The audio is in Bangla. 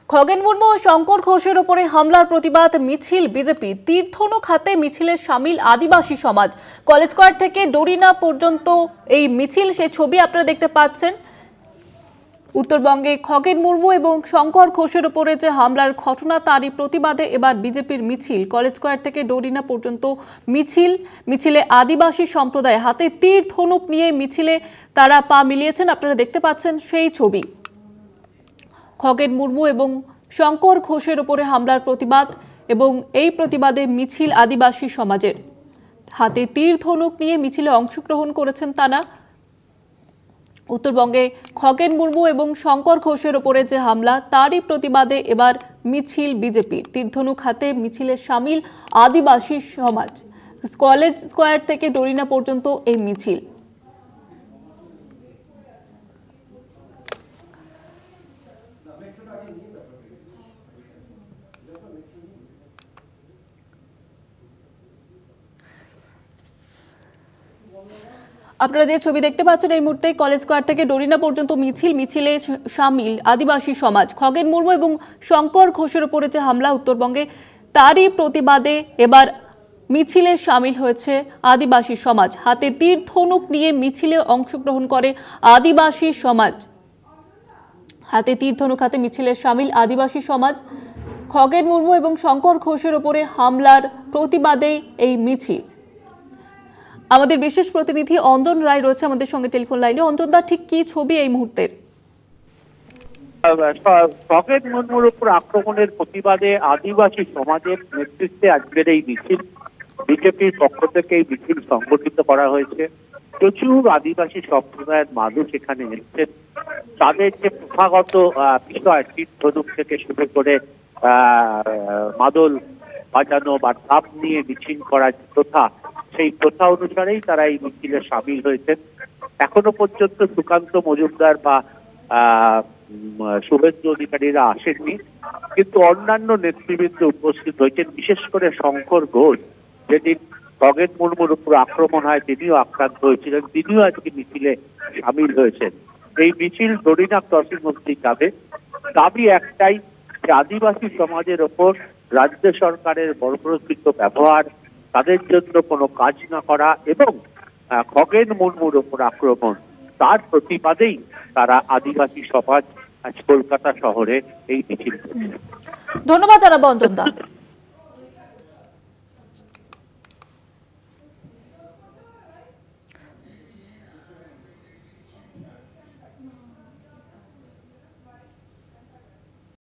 খগেন মুর্মু ও শঙ্কর ঘোষের উপরে হামলার প্রতিবাদ মিছিল বিজেপি। তীর্থনুক হাতে মিছিলে সামিল আদিবাসী সমাজ। কলেজ স্কয়ার থেকে ডোরিনা পর্যন্ত এই মিছিল, সেই ছবি আপনারা দেখতে পাচ্ছেন। উত্তরবঙ্গে খগেন মুর্মু এবং শঙ্কর ঘোষের উপরে যে হামলার ঘটনা, তারই প্রতিবাদে এবার বিজেপির মিছিল। কলেজ স্কয়ার থেকে ডোরিনা পর্যন্ত মিছিলে আদিবাসী সম্প্রদায় হাতে তীর ধনুক নিয়ে মিছিলে তারা পা মিলিয়েছেন। আপনারা দেখতে পাচ্ছেন সেই ছবি। খগেন মুর্মু এবং শঙ্কর ঘোষের উপরে হামলার প্রতিবাদ এবং এই প্রতিবাদে মিছিল আদিবাসী সমাজের। হাতে তীর ধনুক নিয়ে মিছিলে অংশগ্রহণ করেছেন তারা। উত্তরবঙ্গে খগেন মুর্মু এবং শঙ্কর ঘোষের উপরে যে হামলা, তারই প্রতিবাদে এবার মিছিল বিজেপির। তীরধনুক হাতে মিছিলে সামিল আদিবাসী সমাজ। কলেজ স্কয়ার থেকে ডোরিনা পর্যন্ত এই মিছিল। আপনারা যে ছবি দেখতে পাচ্ছেন এই মুহূর্তে, কলেজ স্কয়ার থেকে ডোরিনা পর্যন্ত মিছিলে সামিল আদিবাসী সমাজ। খগেন মুর্মু এবং শঙ্কর ঘোষের উপরে যে হামলা উত্তরবঙ্গে, তারই প্রতিবাদে এবার মিছিলে সামিল হয়েছে আদিবাসী সমাজ। হাতে তীর ধনুক নিয়ে মিছিলে অংশগ্রহণ করে আদিবাসী সমাজ। হাতে তীর ধনুক হাতে মিছিলে সামিল আদিবাসী সমাজ। খগেন মুর্মু এবং শঙ্কর ঘোষের উপরে হামলার প্রতিবাদে এই মিছিল। আমাদের বিশেষ প্রতিনিধি অঞ্জন রায় রয়েছে আমাদের সঙ্গে টেলিফোন লাইনে। অঞ্জন দা, ঠিক কি ছবি এই মুহূর্তের? খগেন মুর্মুর উপর আক্রমণের প্রতিবাদে আদিবাসী সমাজের নেতৃত্বে আজকের এই মিছিল, বিজেপির পক্ষ থেকে এই মিছিল সংগঠিত করা হয়েছে। প্রচুর আদিবাসী সম্প্রদায়ের মানুষ এখানে এসেছেন। তাদের যে প্রথাগত বিষয়, তীর ধনুক থেকে শুরু করে মাদল বাজানো বা ধাপ নিয়ে মিছিল করার প্রথা, সেই প্রথা অনুসারেই তারা এই মিছিলে সামিল হয়েছেন। এখনো পর্যন্ত সুকান্ত মজুমদার বা শুভেন্দু অধিকারীরা আসেননি, কিন্তু অন্যান্য নেতৃবৃন্দ উপস্থিত হয়েছেন। বিশেষ করে শঙ্কর ঘোষ, যেদিন খগেন মুর্মুর উপর আক্রমণ হয় তিনিও আক্রান্ত হয়েছিলেন, তিনিও আজকে মিছিলে সামিল হয়েছেন। এই মিছিল ডোরিনা ক্রসিং অবধি যাবে। দাবি একটাই, যে আদিবাসী সমাজের ওপর রাজ্য সরকারের বর্বরোচিত ব্যবহার, তাদের জন্য কোনো কাজ না করা এবং খগেন মুর্মুর ওপর আক্রমণ, তার প্রতিবাদেই তারা আদিবাসী সমাজ আজ কলকাতা শহরে এই মিছিল করছে। ধন্যবাদ জানাবো অঞ্জন দা।